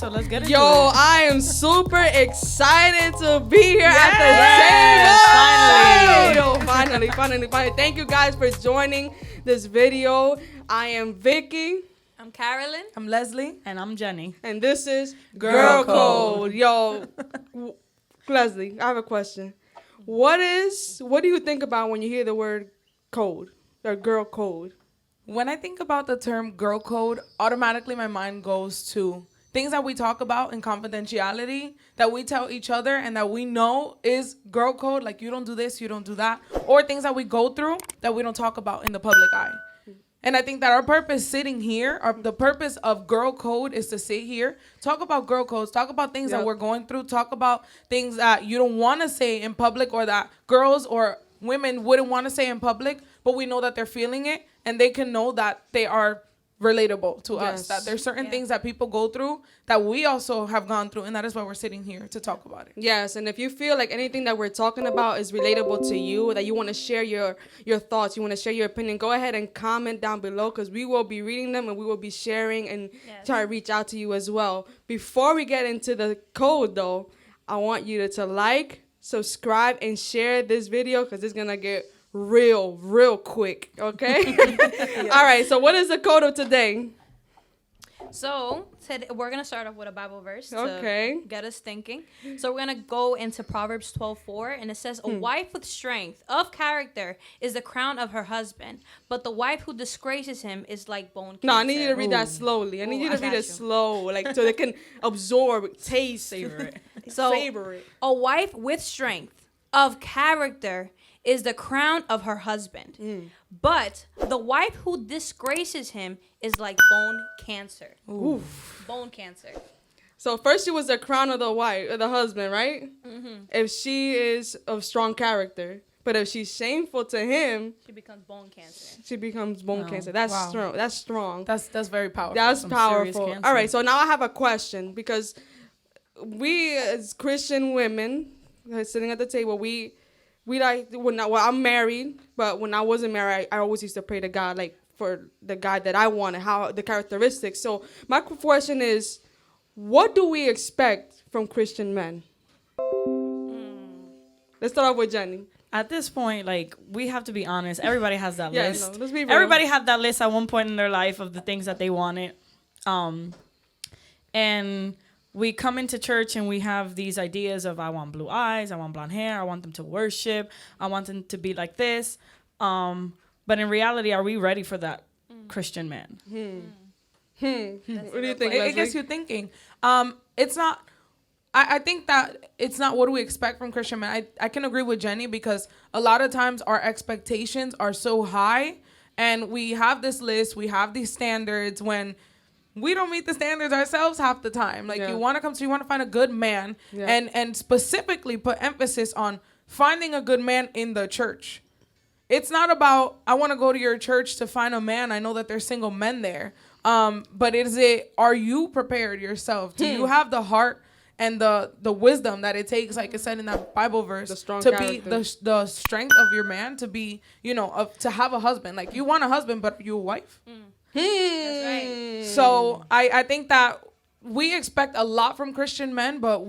so let's get into Yo, it. I am super excited to be here at the table. Finally. Thank you guys for joining this video. I am Vicky. I'm Carolyn. I'm Leslie. And I'm Jenny. And this is Girl Code. Yo, Leslie, I have a question. What do you think about when you hear the word code or girl code? When I think about the term girl code, automatically my mind goes to things that we talk about in confidentiality, that we tell each other and that we know is girl code, like you don't do this, you don't do that, or things that we go through that we don't talk about in the public eye. And I think that our purpose sitting here, or the purpose of girl code is to sit here, talk about girl codes, talk about things that we're going through, talk about things that you don't want to say in public or that girls or women wouldn't want to say in public, but we know that they're feeling it and they can know that they are relatable to us, that there's certain things that people go through that we also have gone through, and that is why we're sitting here to talk about it. Yes, and if you feel like anything that we're talking about is relatable to you, that you want to share your thoughts, you want to share your opinion, go ahead and comment down below because we will be reading them and we will be sharing and try to reach out to you as well. Before we get into the code though, I want you to like, subscribe, and share this video because it's going to get real quick, okay? All right, so what is the code of today? So today we're gonna start off with a Bible verse to get us thinking. So we're gonna go into Proverbs 12:4, and it says, "A wife with strength of character is the crown of her husband, but the wife who disgraces him is like bone cancer." No, I need you to read that slowly. I need you to read it slow, like so they can absorb, taste, savor it. So savor it. A wife with strength of character is the crown of her husband. But the wife who disgraces him is like bone cancer. Oof. Bone cancer. So first she was the crown of the wife, of the husband, right? Mm-hmm. If she is of strong character. But if she's shameful to him, she becomes bone cancer. She becomes bone cancer. That's strong. That's strong. That's very powerful. That's powerful. All right, so now I have a question because we as Christian women sitting at the table, we like I'm married, but when I wasn't married, I always used to pray to God like for the guy that I wanted, how the characteristics. So my question is, what do we expect from Christian men? Let's start off with Jenny. At this point, like, we have to be honest. Everybody has that list. No, let's be real. Everybody had that list at one point in their life of the things that they wanted. And we come into church and we have these ideas of I want blue eyes, I want blonde hair, I want them to worship, I want them to be like this. But in reality, are we ready for that Christian man? What do you think, It gets you thinking. It's not... I think that it's not what do we expect from Christian men. I can agree with Jenny because a lot of times our expectations are so high and we have this list, we have these standards when we don't meet the standards ourselves half the time. Like you want to find a good man and specifically put emphasis on finding a good man in the church. It's not about, I want to go to your church to find a man. I know that there's single men there. But are you prepared yourself? Do you have the heart and the wisdom that it takes, like it said in that Bible verse, be the strength of your man to be, to have a husband. Like you want a husband, but you a wife. That's right. So I think that we expect a lot from Christian men, but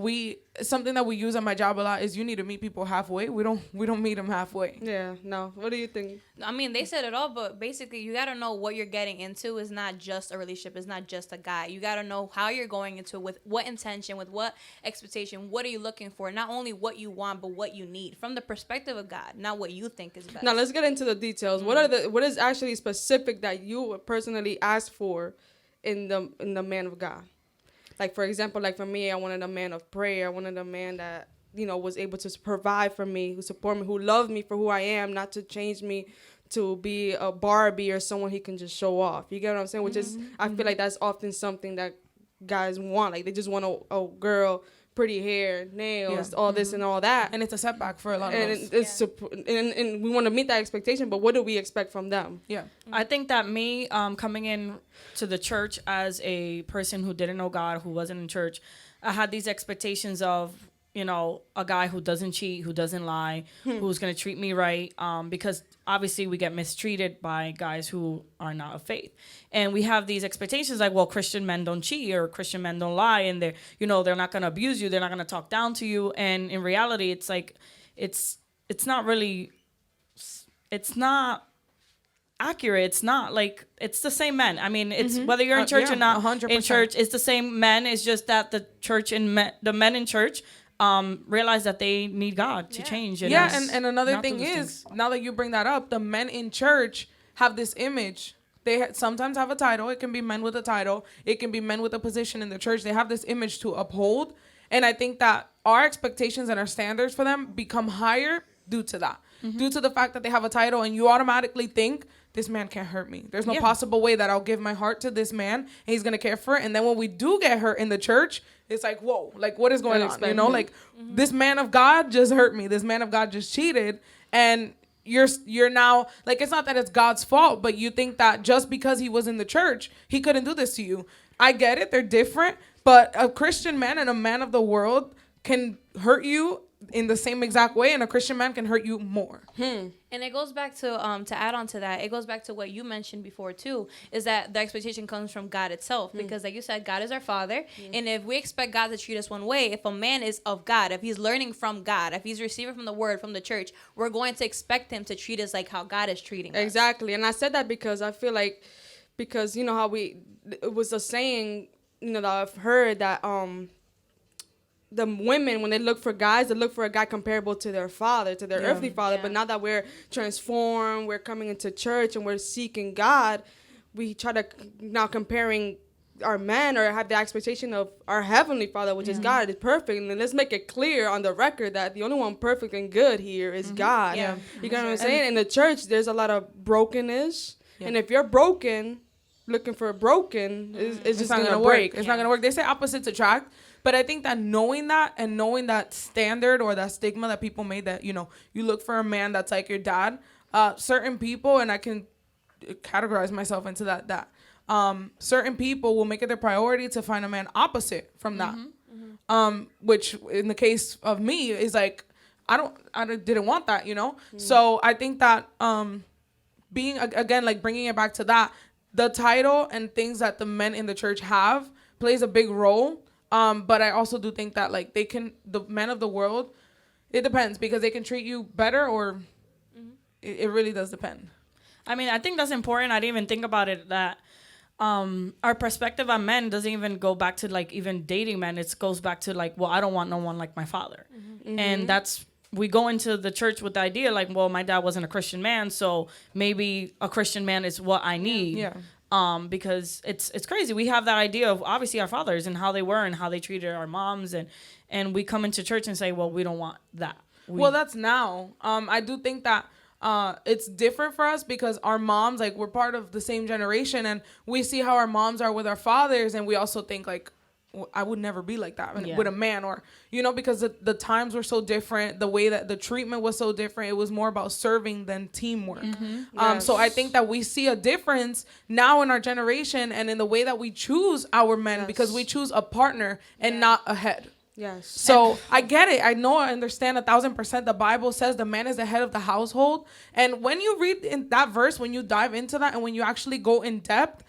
something that we use at my job a lot is you need to meet people halfway. We don't meet them halfway. Yeah, no. What do you think? I mean, they said it all, but basically you got to know what you're getting into is not just a relationship. It's not just a guy. You got to know how you're going into it, with what intention, with what expectation, what are you looking for? Not only what you want, but what you need from the perspective of God, not what you think is best. Now let's get into the details. What is actually specific that you personally asked for in the man of God? Like, for example, like for me, I wanted a man of prayer. I wanted a man that, was able to provide for me, who support me, who loved me for who I am, not to change me to be a Barbie or someone he can just show off. You get what I'm saying? Which is, I feel like that's often something that guys want. Like, they just want a girl, pretty hair, nails, all this and all that. And it's a setback for a lot of us. And we want to meet that expectation, but what do we expect from them? Yeah. I think that me coming in to the church as a person who didn't know God, who wasn't in church, I had these expectations of a guy who doesn't cheat, who doesn't lie, who's going to treat me right. Because obviously we get mistreated by guys who are not of faith. And we have these expectations like, well, Christian men don't cheat or Christian men don't lie. And they're not going to abuse you. They're not going to talk down to you. And in reality, it's like, it's not really, it's not accurate. It's not like, it's the same men. I mean, it's whether you're in church or not 100%. In church, it's the same men. It's just that the church and the men in church realize that they need God to change. And another thing is, now that you bring that up, the men in church have this image. They sometimes have a title. It can be men with a title. It can be men with a position in the church. They have this image to uphold. And I think that our expectations and our standards for them become higher due to that. Due to the fact that they have a title, and you automatically think, this man can't hurt me. There's no possible way that I'll give my heart to this man and he's going to care for it. And then when we do get hurt in the church, it's like, whoa, like what is going on? Like this man of God just hurt me. This man of God just cheated. And you're now like, it's not that it's God's fault, but you think that just because he was in the church, he couldn't do this to you. I get it. They're different. But a Christian man and a man of the world can hurt you in the same exact way, and a Christian man can hurt you more. And it goes back to add on to that, it goes back to what you mentioned before too, is that the expectation comes from God itself. Because like you said, God is our Father. And if we expect God to treat us one way, if a man is of God, if he's learning from God, if he's receiving from the word, from the church, we're going to expect him to treat us like how God is treating us. Exactly. And I said that because I feel like, because how it was a saying, that I've heard that the women, when they look for guys, they look for a guy comparable to their father, to their earthly father. But now that we're transformed, we're coming into church and we're seeking God, we try to now comparing our man, or have the expectation of our heavenly Father, which is God, is perfect. And then let's make it clear on the record that the only one perfect and good here is God. You know what I'm saying? In the church, there's a lot of brokenness. And if you're broken, looking for a broken, it's just not going to break. It's not going to work. They say opposites attract. But I think that knowing that standard or that stigma that people made, that, you look for a man that's like your dad, certain people, and I can categorize myself into that certain people will make it their priority to find a man opposite from that. Which in the case of me is like, I didn't want that, So I think that being, again, like bringing it back to that, the title and things that the men in the church have plays a big role. But I also do think that like the men of the world, it depends, because they can treat you better, or it really does depend. I mean, I think that's important. I didn't even think about it, that our perspective on men doesn't even go back to like even dating men. It goes back to like, well, I don't want no one like my father. And we go into the church with the idea like, well, my dad wasn't a Christian man, so maybe a Christian man is what I need. Because it's crazy. We have that idea of obviously our fathers and how they were and how they treated our moms, and we come into church and say, well, we don't want that. Well, that's now. I do think that it's different for us because our moms, like, we're part of the same generation, and we see how our moms are with our fathers, and we also think like, I would never be like that with a man, or because the times were so different, the way that the treatment was so different. It was more about serving than teamwork. So I think that we see a difference now in our generation and in the way that we choose our men, because we choose a partner and not a head. So I get it. I understand 1,000%. The Bible says the man is the head of the household. And when you read in that verse, when you dive into that and when you actually go in depth,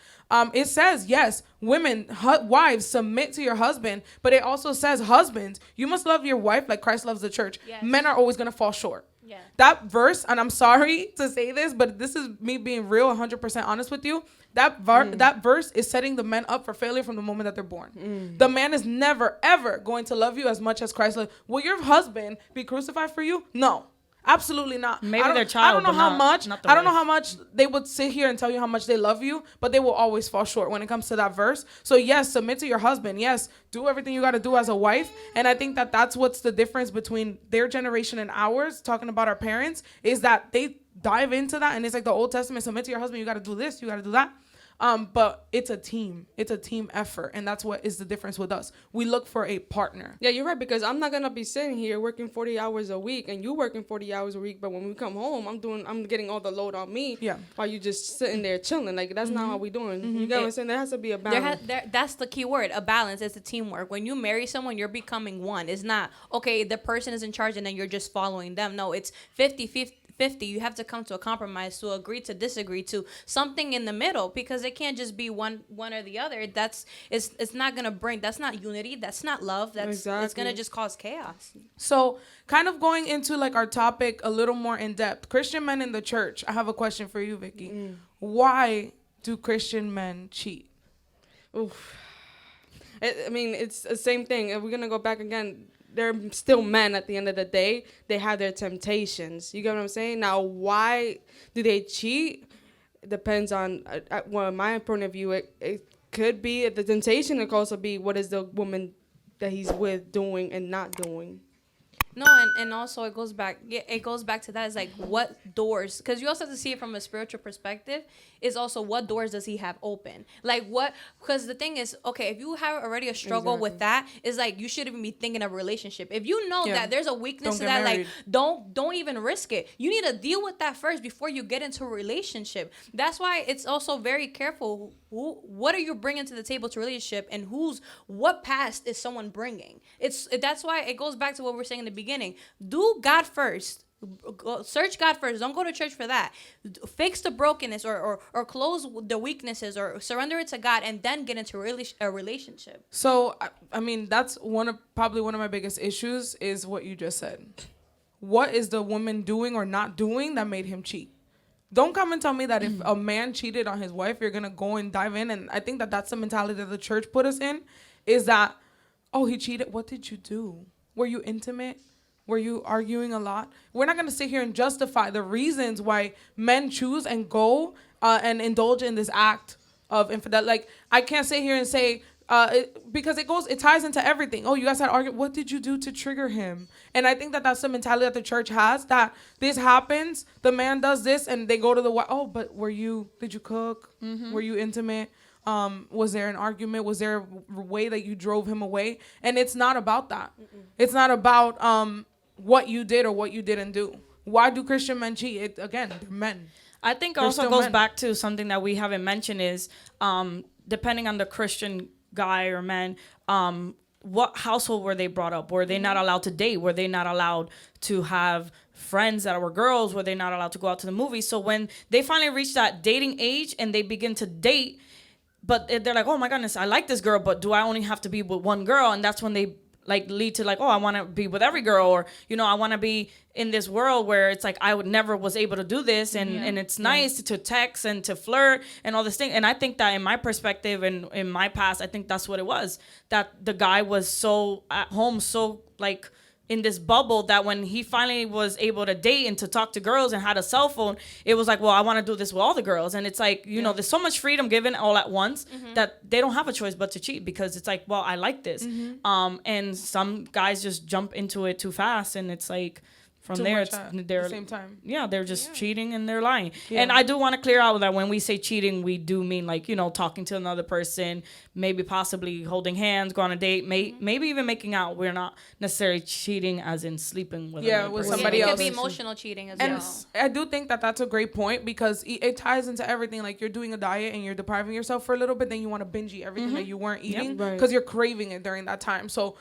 it says, yes, women, wives, submit to your husband. But it also says, husbands, you must love your wife like Christ loves the church. Men are always going to fall short. That verse, and I'm sorry to say this, but this is me being real, 100% honest with you. That verse is setting the men up for failure from the moment that they're born. The man is never, ever going to love you as much as Christ loves. Will your husband be crucified for you? No. Absolutely not. Maybe their child. I don't know how much. I don't know how much they would sit here and tell you how much they love you, but they will always fall short when it comes to that verse. So yes, submit to your husband. Yes, do everything you got to do as a wife. And I think that that's what's the difference between their generation and ours. Talking about our parents, is that they dive into that, and it's like the Old Testament. Submit to your husband. You got to do this. You got to do that. But it's a team. It's a team effort. And that's what is the difference with us. We look for a partner. Yeah, you're right, because I'm not going to be sitting here working 40 hours a week and you working 40 hours a week. But when we come home, I'm getting all the load on me. Yeah. While you just sitting there chilling. Like, that's not how we doing. You get what I'm saying? There has to be a balance. That's the key word, a balance. It's a teamwork. When you marry someone, you're becoming one. It's not, okay, the person is in charge and then you're just following them. No, it's 50-50. You have to come to a compromise, to agree to disagree, to something in the middle, because it can't just be one or the other. It's not gonna bring, that's not unity, that's not love, it's gonna just cause chaos. So kind of going into like our topic a little more in depth, Christian men in the church. I have a question for you, Vicky. Why do Christian men cheat? Oof. I mean, it's the same thing. If we're gonna go back again, they're still men at the end of the day. They have their temptations. You get what I'm saying? Now, why do they cheat? It depends on, well, my point of view, it could be, the temptation could also be, what is the woman that he's with doing and not doing? No, and also it goes back to that. It's like, what doors, because you also have to see it from a spiritual perspective, is also what doors does he have open? Like, what, because the thing is, okay, if you have already a struggle with that, it's like you shouldn't even be thinking of a relationship. If you know that there's a weakness to that, married. like, don't even risk it. You need to deal with that first before you get into a relationship. That's why it's also very careful. What are you bringing to the table to relationship, and what past is someone bringing? That's why it goes back to what we were saying in the beginning. Do God first. Search God first. Don't go to church for that. Fix the brokenness or close the weaknesses, or surrender it to God, and then get into a relationship. So I mean, that's probably one of my biggest issues is what you just said. What is the woman doing or not doing that made him cheat? Don't come and tell me that if a man cheated on his wife, you're going to go and dive in. And I think that that's the mentality that the church put us in, is that, oh, he cheated. What did you do? Were you intimate? Were you arguing a lot? We're not going to sit here and justify the reasons why men choose and go and indulge in this act of infidelity. Like, I can't sit here and say, because it ties into everything. Oh, you guys had argued. What did you do to trigger him? And I think that that's the mentality that the church has, that this happens, the man does this, and they go to the wife. Oh, but did you cook? Were you intimate? Was there an argument? Was there a way that you drove him away? And it's not about that. It's not about what you did or what you didn't do. Why do Christian men cheat? Again, they're men. I think also goes back to something that we haven't mentioned is depending on the Christian guy or man, what household were they brought up? Were they not allowed to date? Were they not allowed to have friends that were girls? Were they not allowed to go out to the movies? So when they finally reach that dating age and they begin to date, but they're like, oh my goodness, I like this girl, but do I only have to be with one girl? And that's when they like lead to like, oh, I want to be with every girl, or, you know, I want to be in this world where it's like I would never was able to do this, and it's nice to text and to flirt and all this thing. And I think that in my perspective and in my past, I think that's what it was, that the guy was so at home, so like in this bubble, that when he finally was able to date and to talk to girls and had a cell phone, it was like, well, I want to do this with all the girls. And it's like, you know, there's so much freedom given all at once that they don't have a choice but to cheat, because it's like, well, I like this. And some guys just jump into it too fast, and it's like, from there, it's they're the same time. Yeah, they're just cheating and they're lying. Yeah. And I do want to clear out that when we say cheating, we do mean like, you know, talking to another person, maybe possibly holding hands, go on a date, maybe even making out. We're not necessarily cheating as in sleeping with somebody else. It could be emotional cheating as well. I do think that that's a great point, because it ties into everything. Like, you're doing a diet and you're depriving yourself for a little bit, then you want to binge eat everything that you weren't eating because you're craving it during that time. So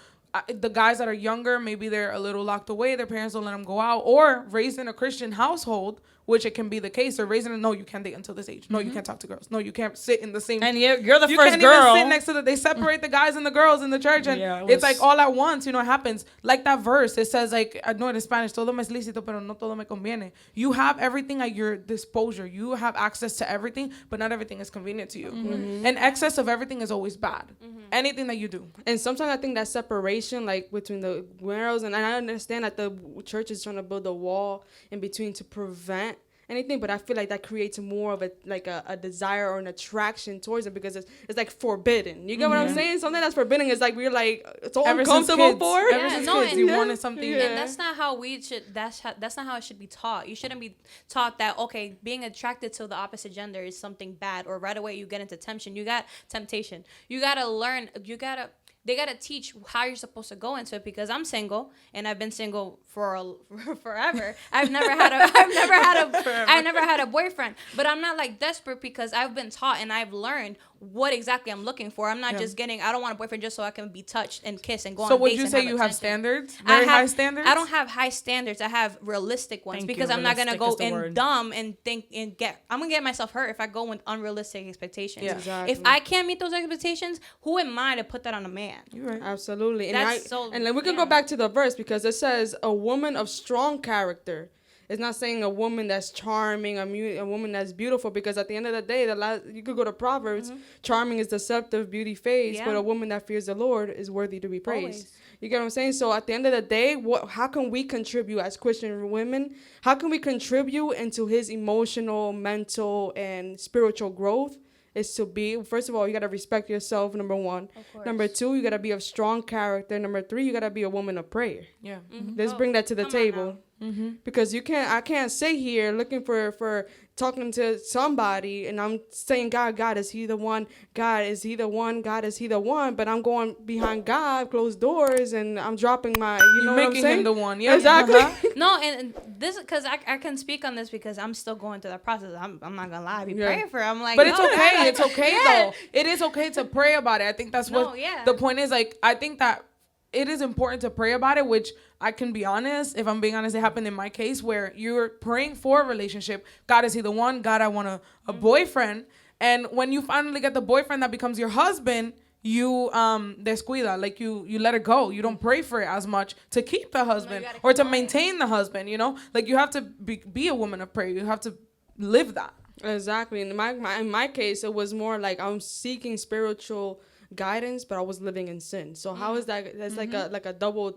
the guys that are younger, maybe they're a little locked away, their parents don't let them go out, or raised in a Christian household, which it can be the case. Or raised in no, you can't date until this age. No, you can't talk to girls. No, you can't sit in the same. And you're the you first can't girl. Even sit next to they separate the guys and the girls in the church, and it's like all at once. You know, it happens. Like that verse, it says, like, I know in Spanish, todo me es lícito, pero no todo me conviene. You have everything at your disposal. You have access to everything, but not everything is convenient to you. And excess of everything is always bad. Anything that you do. And sometimes I think that separation, like between the girls, and I understand that the church is trying to build a wall in between to prevent anything, but I feel like that creates more of a desire or an attraction towards it, because it's like forbidden. You get what I'm saying? Something that's forbidden is like we're like so uncomfortable for. Ever since kids, you wanted something. And that's not how we should. That's not how it should be taught. You shouldn't be taught that being attracted to the opposite gender is something bad, or right away you get into temptation. You gotta learn. They gotta teach how you're supposed to go into it, because I'm single and I've been single for forever. I've never had a boyfriend, but I'm not like desperate, because I've been taught and I've learned what exactly I'm looking for. I'm not just getting. I don't want a boyfriend just so I can be touched and kiss and go on dates. So would you say you have standards? High standards? I don't have high standards. I have realistic ones, because I'm not gonna go in dumb and think and I'm gonna get myself hurt if I go with unrealistic expectations. Yeah. Exactly. If I can't meet those expectations, who am I to put that on a man? You're right. Absolutely. And then we can go back to the verse, because it says a woman of strong character. It's not saying a woman that's charming, a woman that's beautiful, because at the end of the day, you could go to Proverbs. Charming is deceptive, beauty fades, but a woman that fears the Lord is worthy to be praised. Always. You get what I'm saying? So at the end of the day, how can we contribute as Christian women? How can we contribute into his emotional, mental, and spiritual growth? Is to be, first of all, you got to respect yourself, number one. Number two, you got to be of strong character. Number three, you got to be a woman of prayer. Yeah. Let's bring that to the table. Because I can't sit here looking for talking to somebody and I'm saying, God, is he the one? God, is he the one? God, is he the one? But I'm going behind God, closed doors, and I'm dropping my, you know what I'm saying? Making him the one. Yeah. Exactly. No, and this, because I can speak on this because I'm still going through that process. I'm not going to lie. I be praying for it. I'm like, but it's okay. It's okay, though. It is okay to pray about it. I think that's what the point is. Like, I think that it is important to pray about it, which I can be honest. If I'm being honest, it happened in my case where you're praying for a relationship. God, is he the one? God, I want a boyfriend. And when you finally get the boyfriend that becomes your husband, you descuida, like you let it go. You don't pray for it as much to keep the husband or to maintain the husband, you know? Like you have to be a woman of prayer. You have to live that. Exactly. In my case, it was more like I'm seeking spiritual guidance, but I was living in sin. So how is that? That's like a double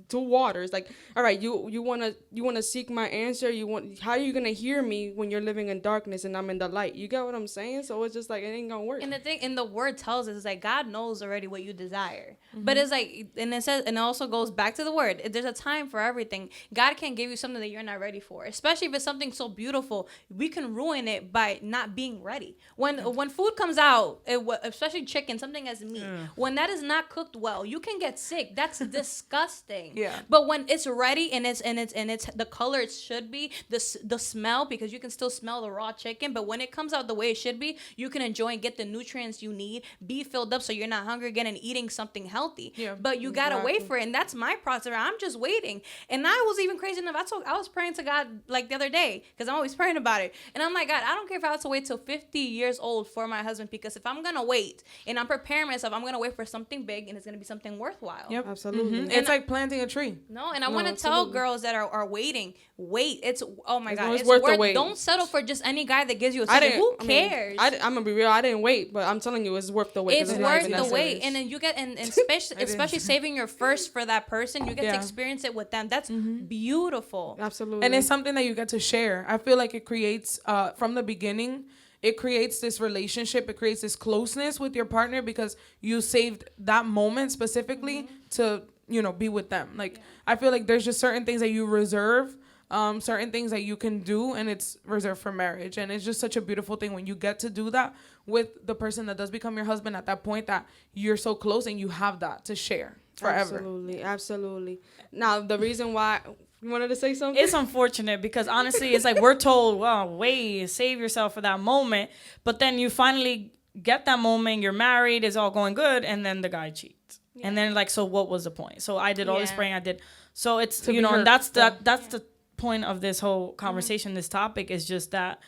two waters. Like, all right, you wanna seek my answer. How are you gonna hear me when you're living in darkness and I'm in the light? You get what I'm saying? So it's just like it ain't gonna work. And the thing, and the word tells us, is like God knows already what you desire. But it's like, and it says, and it also goes back to the word. There's a time for everything. God can't give you something that you're not ready for, especially if it's something so beautiful. We can ruin it by not being ready. When food comes out, especially chicken, something as meat, when that is not cooked well, you can get sick. That's disgusting. Yeah. But when it's ready and it's the color it should be, the smell, because you can still smell the raw chicken, but when it comes out the way it should be, you can enjoy and get the nutrients you need, be filled up so you're not hungry again and eating something healthy. Yeah. But you gotta wait for it, and that's my process. I'm just waiting. And I was even crazy enough. I was praying to God like the other day, because I'm always praying about it. And I'm like, God, I don't care if I have to wait till 50 years old for my husband, because if I'm gonna wait and I'm preparing myself, I'm gonna wait for something big and it's gonna be something worthwhile. Yep, absolutely. It's like planting a tree. No, and I want to tell girls that are waiting, wait. It's, oh my God, it's worth the wait. Don't settle for just any guy that gives you a second. Who cares? I'm gonna be real. I didn't wait, but I'm telling you, it's worth the wait. It's worth the wait, and then you get, and especially saving your first for that person, you get to experience it with them. That's beautiful. Absolutely. And it's something that you get to share. I feel like it creates, from the beginning, it creates this relationship. It creates this closeness with your partner because you saved that moment specifically to, be with them. Like, I feel like there's just certain things that you reserve, certain things that you can do, and it's reserved for marriage. And it's just such a beautiful thing when you get to do that with the person that does become your husband at that point, that you're so close and you have that to share forever. Absolutely. Now, the reason why... You wanted to say something? It's unfortunate because honestly, it's like we're told, well, wait, save yourself for that moment. But then you finally get that moment, you're married, it's all going good, and then the guy cheats. Yeah. And then like, so what was the point? So I did all this praying, I did. So it's, and that's the point of this whole conversation, this topic is just that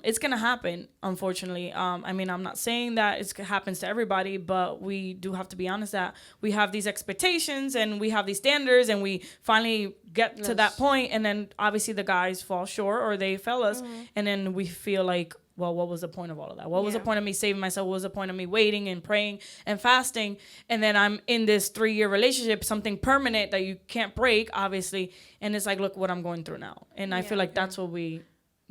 it's going to happen, unfortunately. I mean, I'm not saying that it happens to everybody, but we do have to be honest that we have these expectations and we have these standards and we finally get to that point, and then obviously the guys fall short or they fail us, and then we feel like, well, what was the point of all of that? What was the point of me saving myself? What was the point of me waiting and praying and fasting? And then I'm in this 3-year relationship, something permanent that you can't break, obviously. And it's like, look what I'm going through now. And I feel like that's what we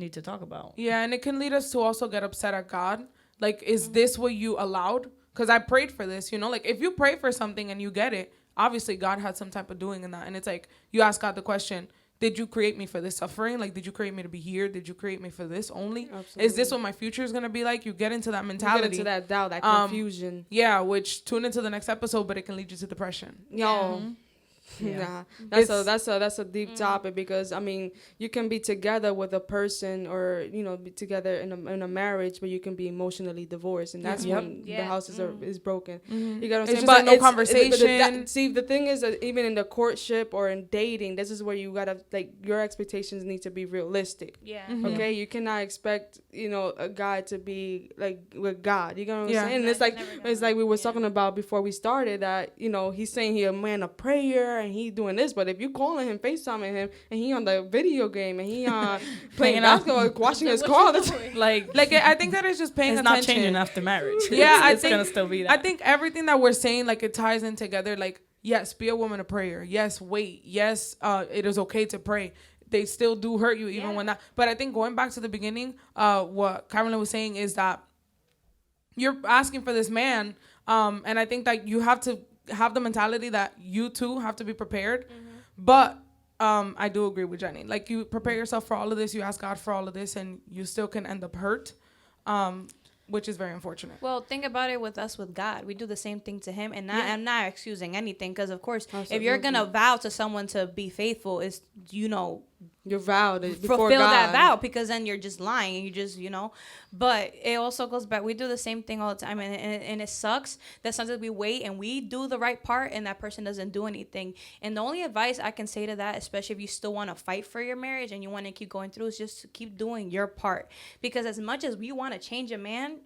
need to talk about. Yeah, and it can lead us to also get upset at God. Like, is this what you allowed? Because I prayed for this, like if you pray for something and you get it, obviously God had some type of doing in that. And it's like, you ask God the question, did you create me for this suffering? Like, did you create me to be here? Did you create me for this only? Absolutely. Is this what my future is going to be like? You get into that mentality. You get into that doubt, that confusion. Yeah, which tune into the next episode, but it can lead you to depression. No. Yeah. Nah, that's a deep topic, because I mean, you can be together with a person, or be together in a marriage, but you can be emotionally divorced, and that's when the house is broken. You got what I'm saying? Just but like no conversation. See, the thing is that even in the courtship or in dating, this is where you gotta, like, your expectations need to be realistic. Yeah. Okay, you cannot expect a guy to be like with God. You know what I'm saying? And it's like we were talking about before we started, that he's saying he a man of prayer and he doing this, but if you calling him, FaceTiming him, and he on the video game, and he playing basketball, washing his car, like I think that is just paying attention. It's not changing after marriage. Yeah, it's gonna still be that. I think everything that we're saying, like, it ties in together. Like, yes, be a woman of prayer. Yes, wait. Yes, it is okay to pray. They still do hurt you even when that. But I think going back to the beginning, what Carolyn was saying is that you're asking for this man, and I think that you have to have the mentality that you too have to be prepared. But I do agree with Jenny. Like, you prepare yourself for all of this, you ask God for all of this, and you still can end up hurt, which is very unfortunate. Well, think about it with us with God. We do the same thing to him, and I'm not excusing anything, because of course, if you're gonna vow to someone to be faithful, is your vow to fulfill that vow, because then you're just lying, and you just but it also goes back, we do the same thing all the time, and it sucks that sometimes we wait and we do the right part and that person doesn't do anything. And the only advice I can say to that, especially if you still want to fight for your marriage and you want to keep going through, is just to keep doing your part, because as much as we want to change a man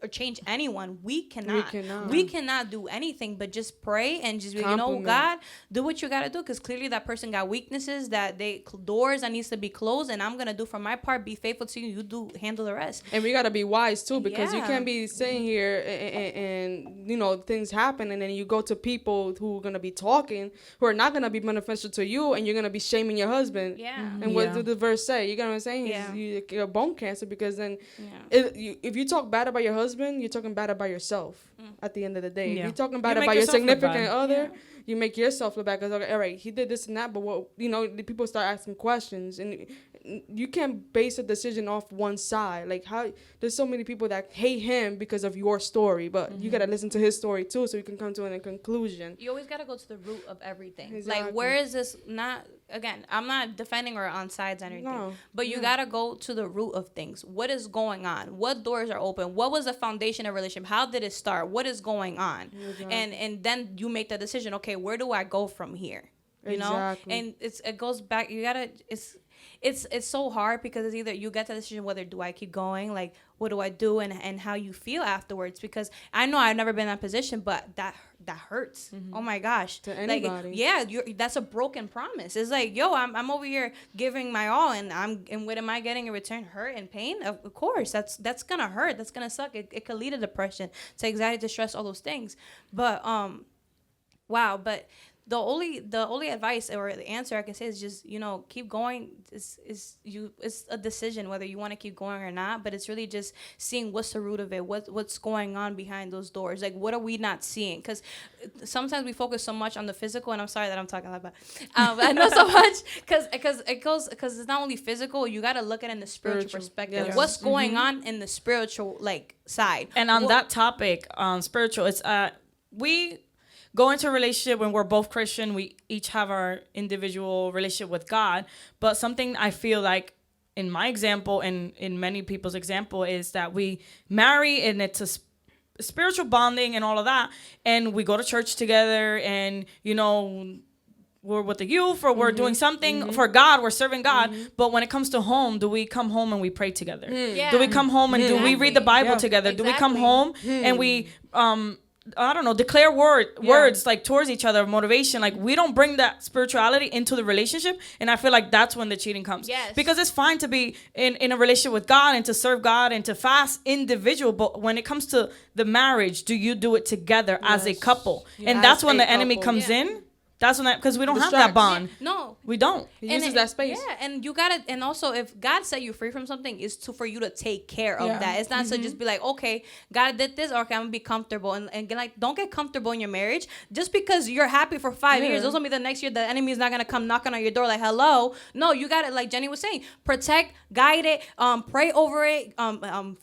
or change anyone, we cannot do anything but just pray and just God, do what you gotta do, because clearly that person got weaknesses, that doors that needs to be closed, and I'm gonna do for my part, be faithful to you, you do handle the rest. And we gotta be wise too, because you can't be sitting here and things happen, and then you go to people who are gonna be talking, who are not gonna be beneficial to you, and you're gonna be shaming your husband. And what did the verse say? You know what I'm saying? You're bone cancer, because then if you talk bad about your husband, you're talking bad about yourself at the end of the day. If you're talking bad about your significant other, you make yourself look bad, because all right, he did this and that, but what the people start asking questions, and you can't base a decision off one side. Like, how there's so many people that hate him because of your story, but you gotta listen to his story too, so you can come to a conclusion. You always gotta go to the root of everything. Exactly. Like, where is this? Not again, I'm not defending or on sides or anything, but you gotta go to the root of things. What is going on? What doors are open? What was the foundation of relationship? How did it start? What is going on? Exactly. And then you make the decision. Okay, where do I go from here? You know, and it goes back. You gotta. It's so hard, because it's either you get the decision, whether do I keep going, like, what do I do, and how you feel afterwards, because I know I've never been in that position, but that hurts. Oh my gosh. To anybody. Like, that's a broken promise. It's like, yo, I'm over here giving my all, and what am I getting in return? Hurt and pain? Of course, that's gonna hurt. That's gonna suck. It could lead to depression, to anxiety, to stress, all those things. But wow, but the only advice or the answer I can say is just, keep going. It's a decision whether you want to keep going or not, but it's really just seeing what's the root of it, what's going on behind those doors. Like, what are we not seeing? Because sometimes we focus so much on the physical, and I'm sorry that I'm talking like that. I know so much, because it's not only physical. You got to look at it in the spiritual perspective. Yes. What's going on in the spiritual side? And on that topic, spiritual, it's we go into a relationship when we're both Christian. We each have our individual relationship with God. But something I feel like in my example and in many people's example is that we marry, and it's a spiritual bonding and all of that. And we go to church together, and, we're with the youth, or we're doing something for God. We're serving God. But when it comes to home, do we come home and we pray together? Do we come home and do we read the Bible together? Do we come home and we I don't know, declare words like towards each other, motivation? Like, we don't bring that spirituality into the relationship, and I feel like that's when the cheating comes. Yes. Because it's fine to be in a relationship with God and to serve God and to fast individual, but when it comes to the marriage, do you do it together as a couple? And that's when the enemy comes in. That's when because we don't have Distracts. that bond. No, We don't. He uses that space. Yeah, and you gotta, and also if God set you free from something, is to for you to take care of that. It's not to just be like, okay, God did this, okay, I'm gonna be comfortable, and like, don't get comfortable in your marriage just because you're happy for 5 years. Doesn't mean the next year the enemy is not gonna come knocking on your door like, hello. No, you gotta, like Jenny was saying, protect, guide it, pray over it,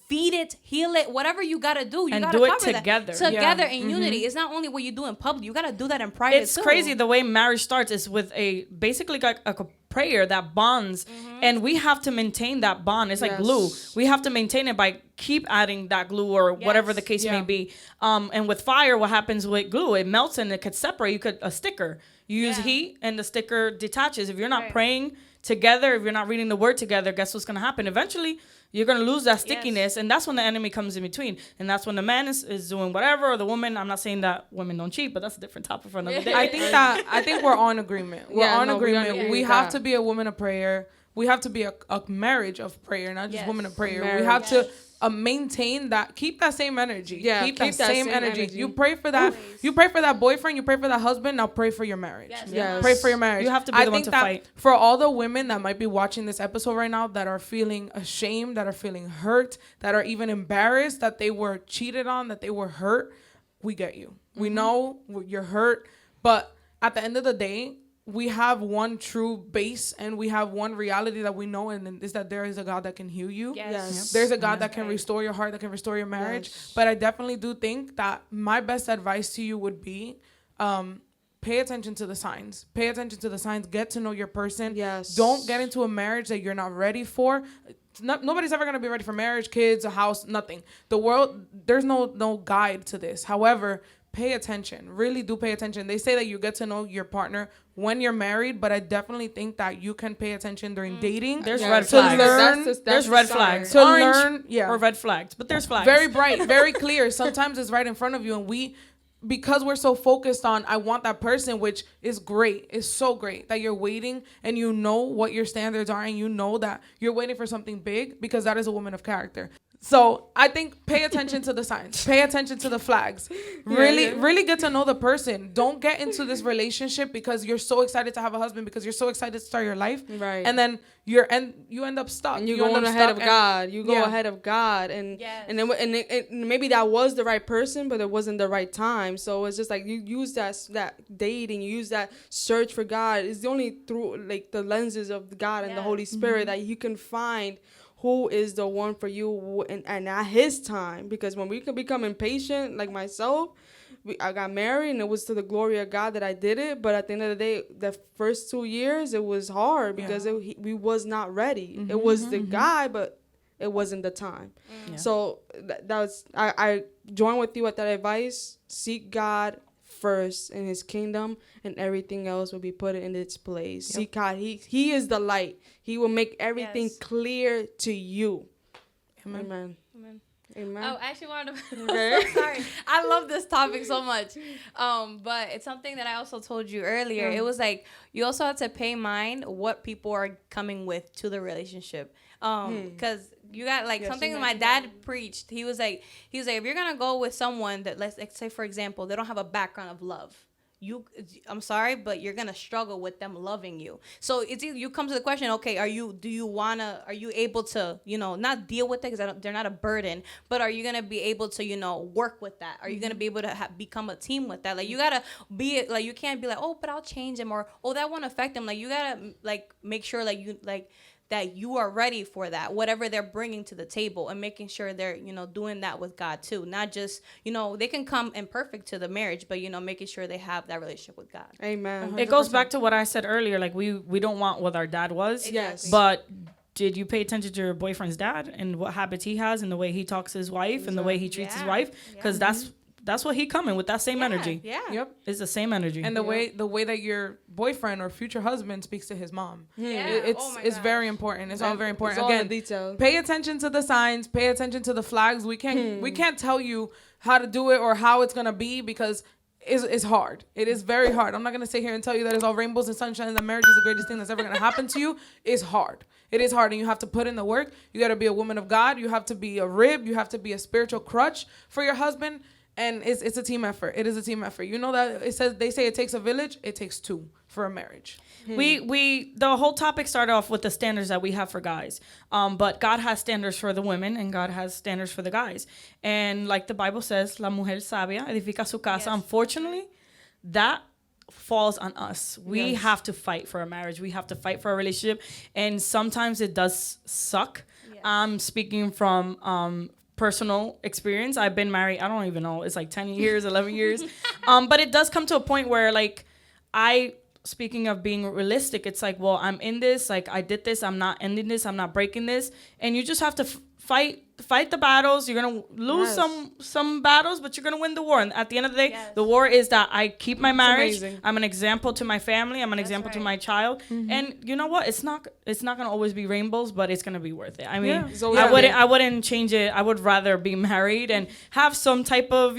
feed it, heal it, whatever you gotta do. You And gotta do it cover together. that together in unity. It's not only what you do in public. You gotta do that in private. It's crazy the way marriage starts is with basically like a prayer that bonds, and we have to maintain that bond. It's like glue. We have to maintain it by keep adding that glue or whatever the case may be. And with fire, what happens with glue? It melts and it could separate. A sticker. You use heat and the sticker detaches. If you're not praying together, if you're not reading the word together, guess what's gonna happen? Eventually, you're gonna lose that stickiness, and that's when the enemy comes in between. And that's when the man is doing whatever, or the woman. I'm not saying that women don't cheat, but that's a different topic for another day. I think we're on agreement. We're on agreement. We have to be a woman of prayer. We have to be a marriage of prayer, not just women of prayer. Marriage. We have to maintain that, keep that same energy. Yeah, keep that same energy. You pray for that. Always. You pray for that boyfriend. You pray for that husband. Now pray for your marriage. Yes. Pray for your marriage. You have to be the one to fight. For all the women that might be watching this episode right now that are feeling ashamed, that are feeling hurt, that are even embarrassed that they were cheated on, that they were hurt, we get you. We know you're hurt, but at the end of the day, we have one true base and we have one reality that we know, and is that there is a God that can heal you. Yes. There's a God that can restore your heart, that can restore your marriage. Yes. But I definitely do think that my best advice to you would be pay attention to the signs. Pay attention to the signs. Get to know your person. Yes. Don't get into a marriage that you're not ready for. Nobody's ever going to be ready for marriage, kids, a house, nothing. The world, there's no guide to this. However, pay attention. Really do pay attention. They say that you get to know your partner when you're married, but I definitely think that you can pay attention during dating. There's red flags. There's red flags. To Orange learn, or red flags, but there's flags. Very bright, very clear. Sometimes it's right in front of you, and because we're so focused on I want that person, which is great. It's so great that you're waiting and you know what your standards are, and you know that you're waiting for something big, because that is a woman of character. So I think pay attention to the signs. Pay attention to the flags. Really get to know the person. Don't get into this relationship because you're so excited to have a husband, because you're so excited to start your life. Right. And then you end up stuck. And you go ahead of God. You go ahead of God. And maybe that was the right person, but it wasn't the right time. So it's just like you use that dating, you use that search for God. It's the only through like the lenses of God and the Holy Spirit that you can find who is the one for you and at his time. Because when we can become impatient, like myself, I got married and it was to the glory of God that I did it. But at the end of the day, the first 2 years, it was hard because we was not ready. It was the guy, but it wasn't the time. Yeah. So that was, I join with you at that advice. Seek God first in his kingdom, and everything else will be put in its place. Seek God. He is the light. He will make everything clear to you. Amen. Amen. Oh, I actually wanted to. I'm so sorry. I love this topic so much. But it's something that I also told you earlier. It was like you also have to pay mind what people are coming with to the relationship. Because you got like something that my dad preached. He was like, if you're gonna go with someone that, let's say for example, they don't have a background of love. I'm sorry, but you're gonna struggle with them loving you. So it's you come to the question, okay, are you able to, not deal with it because they're not a burden, but are you gonna be able to, work with that? Are you gonna be able to become a team with that? Like you gotta be like, you can't be like, oh, but I'll change them, or oh, that won't affect them. Like you gotta like make sure that you are ready for that, whatever they're bringing to the table, and making sure they're, doing that with God too. Not just, they can come imperfect to the marriage, but, making sure they have that relationship with God. Amen. 100%. It goes back to what I said earlier. Like we don't want what our dad was. Yes. But did you pay attention to your boyfriend's dad and what habits he has and the way he talks to his wife and the way he treats his wife? Because that's what he coming with, that same energy. Yeah. Yep. It's the same energy. And the way that your boyfriend or future husband speaks to his mom. Yeah. It's very important. It's all very important. It's Again, all the details. Pay attention to the signs, pay attention to the flags. We can't tell you how to do it or how it's gonna be, because it's hard. It is very hard. I'm not gonna sit here and tell you that it's all rainbows and sunshine and that marriage is the greatest thing that's ever gonna happen to you. It's hard. It is hard, and you have to put in the work. You gotta be a woman of God. You have to be a rib. You have to be a spiritual crutch for your husband. And it's a team effort. It is a team effort. You know that they say it takes a village. It takes two for a marriage. We the whole topic started off with the standards that we have for guys. But God has standards for the women and God has standards for the guys. And like the Bible says, la mujer sabia edifica su casa. Yes. Unfortunately, that falls on us. We have to fight for a marriage. We have to fight for a relationship. And sometimes it does suck. Yes. I'm speaking from personal experience. I've been married, I don't even know, it's like 10 years, 11 years. But it does come to a point where like speaking of being realistic, it's like, well, I'm in this, like I did this, I'm not ending this, I'm not breaking this. And you just have to fight the battles. You're going to lose some battles, but you're going to win the war. And at the end of the day, the war is that I keep my marriage. I'm an example to my family. I'm an example to my child. Mm-hmm. And you know what? It's not going to always be rainbows, but it's going to be worth it. I mean, I wouldn't change it. I would rather be married and have some type of,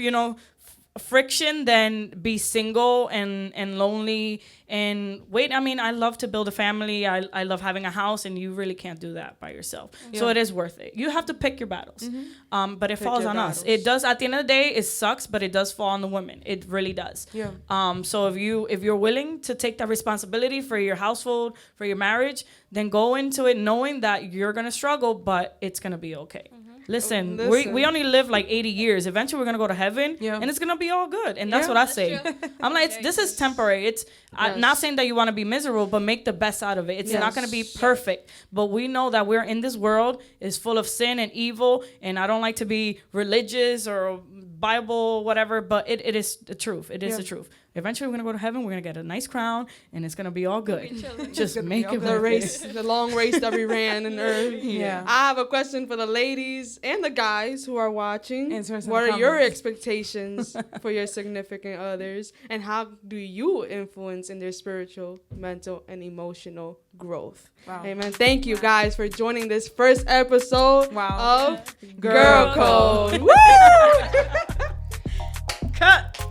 friction than be single and lonely and wait. I mean, I love to build a family. I love having a house, and you really can't do that by yourself. Yeah. So it is worth it. You have to pick your battles. Mm-hmm. But it falls on us. It does. At the end of the day, it sucks, but it does fall on the women. It really does. Yeah. So if you're willing to take that responsibility for your household, for your marriage, then go into it knowing that you're gonna struggle, but it's gonna be okay. Mm-hmm. Listen, we only live like 80 years. Eventually, we're going to go to heaven, and it's going to be all good. And that's what I say. I'm like, this is temporary. I'm not saying that you want to be miserable, but make the best out of it. It's not going to be perfect. But we know that we're in this world is full of sin and evil. And I don't like to be religious or Bible, whatever, but it is the truth. It is the truth. Eventually, we're going to go to heaven. We're going to get a nice crown, and it's going to be all good. Just make it the long race that we ran in earth. Yeah. I have a question for the ladies and the guys who are watching. What are your expectations for your significant others, and how do you influence in their spiritual, mental, and emotional growth? Wow. Amen. Thank you guys for joining this first episode of Girl Code. Woo! Cut.